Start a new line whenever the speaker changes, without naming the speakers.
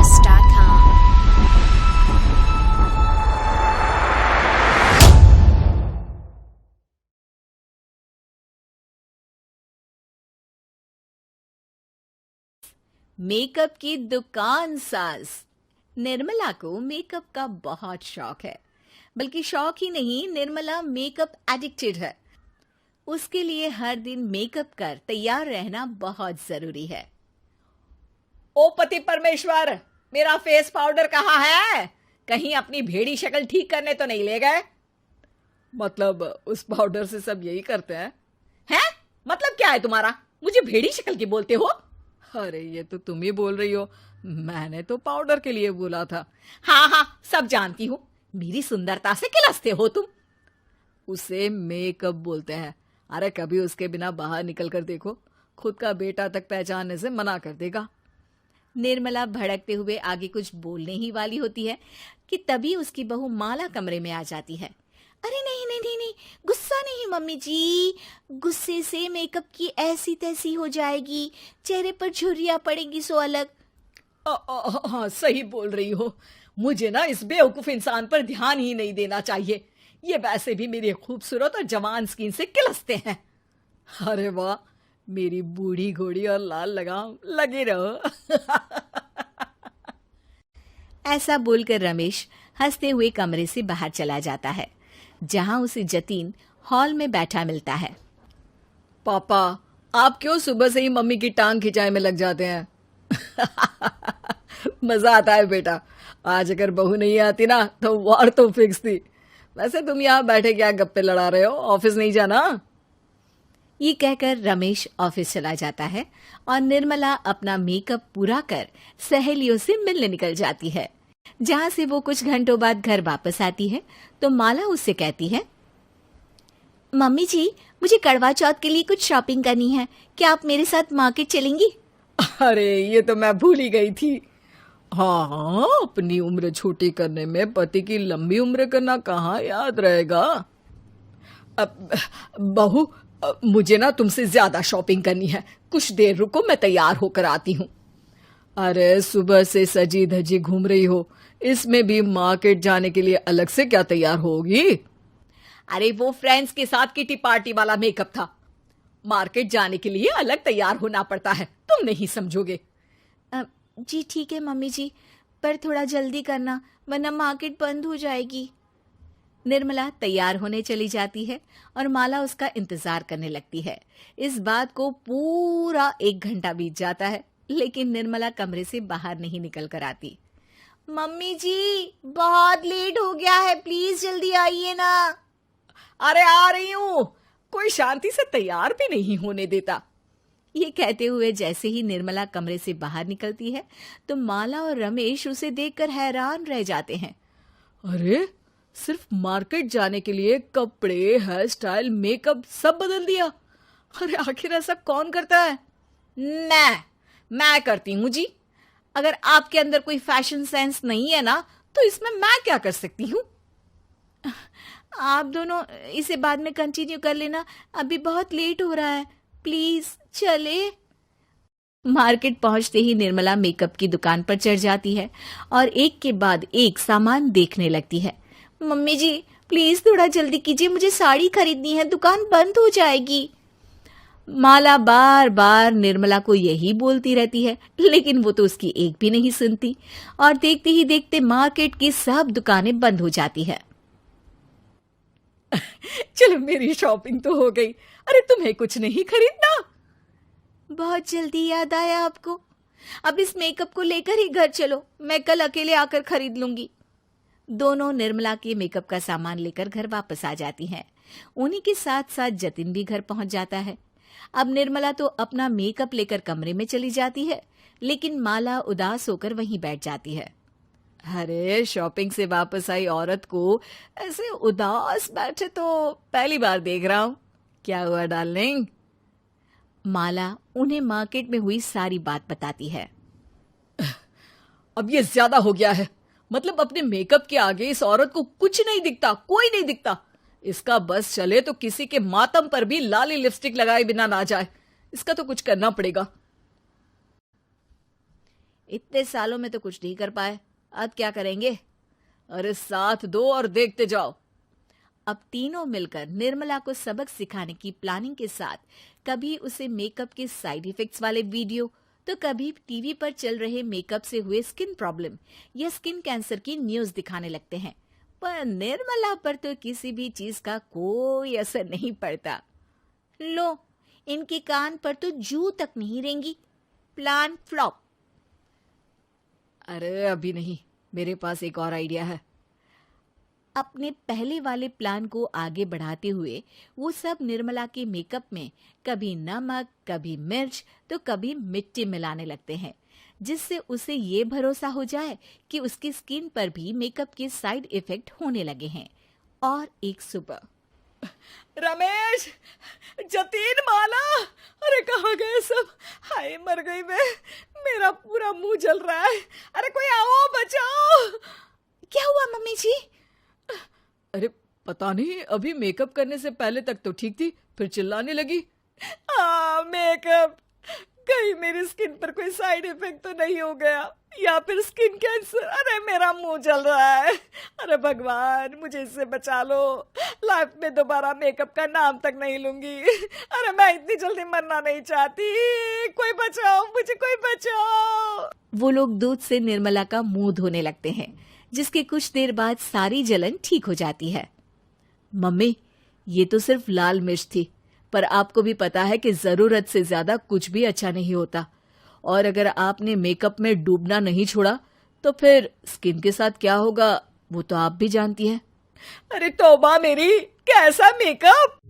SoundCloudStreams.com.
Makeup की दुकान सास। निर्मला को मेकअप का बहुत शौक है, बल्कि शौक ही नहीं, निर्मला मेकअप एडिक्टेड है। उसके लिए हर दिन मेकअप कर तैयार रहना बहुत जरूरी है।
ओ पति परमेश्वर, मेरा फेस पाउडर कहाँ है? कहीं अपनी भेड़ी शक्ल ठीक करने तो नहीं ले गए? मतलब उस पाउडर से सब यही करते हैं? हैं? मतलब क्या है तुम्हारा? मुझे भेड़ी शक्ल की बोलते हो? अरे ये तो तुम ही बोल रही हो, मैंने तो पाउडर के लिए बोला था। हाँ हाँ, सब जानती हूँ, मेरी सुंदरता से किलसते हो तुम। उसे मेकअप बोलते हैं। अरे कभी उसके बिना बाहर निकल कर देखो, खुद का बेटा तक पहचानने से मना कर देगा।
निर्मला भड़कते हुए आगे कुछ बोलने ही वाली होती है कि तभी उसकी बहू माला कमरे में आ जाती है। अरे नहीं नहीं नहीं नहीं, गुस्सा नहीं मम्मी जी, गुस्से से मेकअप की ऐसी तैसी हो जाएगी, चेहरे पर झुर्रियां पड़ेगी सो अलग।
हाँ सही बोल रही हो, मुझे ना इस बेवकूफ इंसान पर ध्यान ही नहीं देना चाहिए। ये वैसे भी मेरी खूबसूरत और जवान स्किन से किलसते हैं। अरे वाह, मेरी बूढ़ी घोड़ी और लाल लगाम, लगे रहो।
ऐसा बोलकर रमेश हंसते हुए कमरे से बाहर चला जाता है, जहां उसे जतीन हॉल में बैठा मिलता है।
पापा, आप क्यों सुबह से ही मम्मी की टांग खिंचाई में लग जाते हैं? मजा आता है बेटा। आज अगर बहू नहीं आती ना तो वार तो फिक्स थी। वैसे तुम यहाँ बैठे क्या गप्पे लड़ा रहे हो? ऑफिस नहीं जाना?
ये कहकर रमेश ऑफिस चला जाता है और निर्मला अपना मेकअप पूरा कर सहेलियों से मिलने निकल जाती है। जहां से वो कुछ घंटों बाद घर वापस आती है तो माला उससे कहती है, मम्मी जी, मुझे करवा चौथ के लिए कुछ शॉपिंग करनी है, क्या आप मेरे साथ मार्केट चलेंगी?
अरे ये तो मैं भूल ही गई थी। हाँ, अपनी उम्र छोटी करने में पति की लंबी उम्र करना कहाँ याद रहेगा। अब बहू, मुझे ना तुमसे ज्यादा शॉपिंग करनी है, कुछ देर रुको, मैं तैयार होकर आती हूँ। अरे सुबह से सजी धजी घूम रही हो, इसमें भी मार्केट जाने के लिए अलग से क्या तैयार होगी? अरे वो फ्रेंड्स के साथ किटी पार्टी वाला मेकअप था, मार्केट जाने के लिए अलग तैयार होना पड़ता है, तुम नहीं समझोगे।
जी ठीक है मम्मी जी, पर थोड़ा जल्दी करना वरना मार्केट बंद हो जाएगी। निर्मला तैयार होने चली जाती है और माला उसका इंतजार करने लगती है। इस बात को पूरा 1 घंटा बीत जाता है, लेकिन निर्मला कमरे से बाहर नहीं निकल कर आती। मम्मी जी, बहुत लेट हो गया है, प्लीज जल्दी आइए ना।
अरे आ रही हूँ, कोई शांति से तैयार भी नहीं होने देता।
ये कहते हुए जैसे ही निर्मला कमरे से बाहर निकलती है तो माला और रमेश उसे देखकर हैरान रह जाते हैं।
अरे सिर्फ मार्केट जाने के लिए कपड़े, हेयर स्टाइल, मेकअप सब बदल दिया। अरे आखिर ऐसा कौन करता है? मैं करती हूँ जी। अगर आपके अंदर कोई फैशन सेंस नहीं है ना तो इसमें मैं क्या कर सकती हूँ?
आप दोनों इसे बाद में कंटिन्यू कर लेना, अभी बहुत लेट हो रहा है, प्लीज चले। मार्केट पहुंचते ही निर्मला मेकअप की दुकान पर चढ़ जाती है और एक के बाद एक सामान देखने लगती है। मम्मी जी प्लीज थोड़ा जल्दी कीजिए, मुझे साड़ी खरीदनी है, दुकान बंद हो जाएगी। माला बार बार निर्मला को यही बोलती रहती है, लेकिन वो तो उसकी एक भी नहीं सुनती और देखते ही देखते मार्केट की सब दुकानें बंद हो जाती है।
चलो मेरी शॉपिंग तो हो गई। अरे तुम्हें कुछ नहीं खरीदना?
बहुत जल्दी याद आया आपको? अब इस मेकअप को लेकर ही घर चलो, मैं कल अकेले आकर खरीद लूंगी। दोनों निर्मला के मेकअप का सामान लेकर घर वापस आ जाती हैं। उन्हीं के साथ साथ जतिन भी घर पहुंच जाता है। अब निर्मला तो अपना मेकअप लेकर कमरे में चली जाती है, लेकिन माला उदास होकर वहीं बैठ जाती है।
अरे शॉपिंग से वापस आई औरत को ऐसे उदास बैठे तो पहली बार देख रहा हूं। क्या हुआ डार्लिंग?
माला उन्हें मार्केट में हुई सारी बात बताती है।
अब ये ज्यादा हो गया है, मतलब अपने मेकअप के आगे इस औरत को कुछ नहीं दिखता, कोई नहीं दिखता। इसका बस चले तो किसी के मातम पर भी लाली लिपस्टिक लगाए बिना ना जाए। इसका तो कुछ करना पड़ेगा।
इतने सालों में तो कुछ नहीं कर पाए, अब क्या करेंगे?
अरे साथ दो और देखते जाओ।
अब तीनों मिलकर निर्मला को सबक सिखाने की प्लानिंग के साथ कभी उसे मेकअप के साइड इफेक्ट्स वाले वीडियो तो कभी टीवी पर चल रहे मेकअप से हुए स्किन प्रॉब्लम या स्किन कैंसर की न्यूज दिखाने लगते हैं। पर निर्मला पर तो किसी भी चीज का कोई असर नहीं पड़ता। लो, इनके कान पर तो जू तक नहीं रेंगी। Plan flop.
अरे अभी नहीं, मेरे पास एक और आइडिया है।
अपने पहले वाले प्लान को आगे बढ़ाते हुए वो सब निर्मला के मेकअप में कभी नमक, कभी मिर्च तो कभी मिट्टी मिलाने लगते हैं, जिससे उसे ये भरोसा हो जाए कि उसकी स्किन पर भी मेकअप के साइड इफेक्ट होने लगे हैं। और एक सुबह,
रमेश, जतीन, माला, अरे कहाँ गए सब? हाय मर गई मैं, मेरा पूरा मुंह जल रहा है। अरे कोई आओ, बचाओ।
क्या हुआ मम्मी जी?
अरे पता नहीं, अभी मेकअप करने से पहले तक तो ठीक थी, फिर चिल्लाने लगी। मेकअप, कहीं मेरी स्किन पर कोई साइड इफेक्ट तो नहीं हो गया या फिर स्किन कैंसर? अरे मेरा मुंह जल रहा है। अरे भगवान, मुझे इससे बचा लो। लाइफ में दोबारा मेकअप का नाम तक नहीं लूंगी। अरे मैं इतनी जल्दी मरना नहीं चाहती। कोई बचाओ मुझे, कोई बचाओ।
वो लोग दूध से निर्मला का मुंह धोने लगते हैं, जिसके कुछ देर बाद सारी जलन ठीक हो जाती है। मम्मी, ये तो सिर्फ लाल मिर्च थी, पर आपको भी पता है कि जरूरत से ज्यादा कुछ भी अच्छा नहीं होता। और अगर आपने मेकअप में डूबना नहीं छोड़ा तो फिर स्किन के साथ क्या होगा वो तो आप भी जानती हैं।
अरे तौबा मेरी, कैसा मेकअप!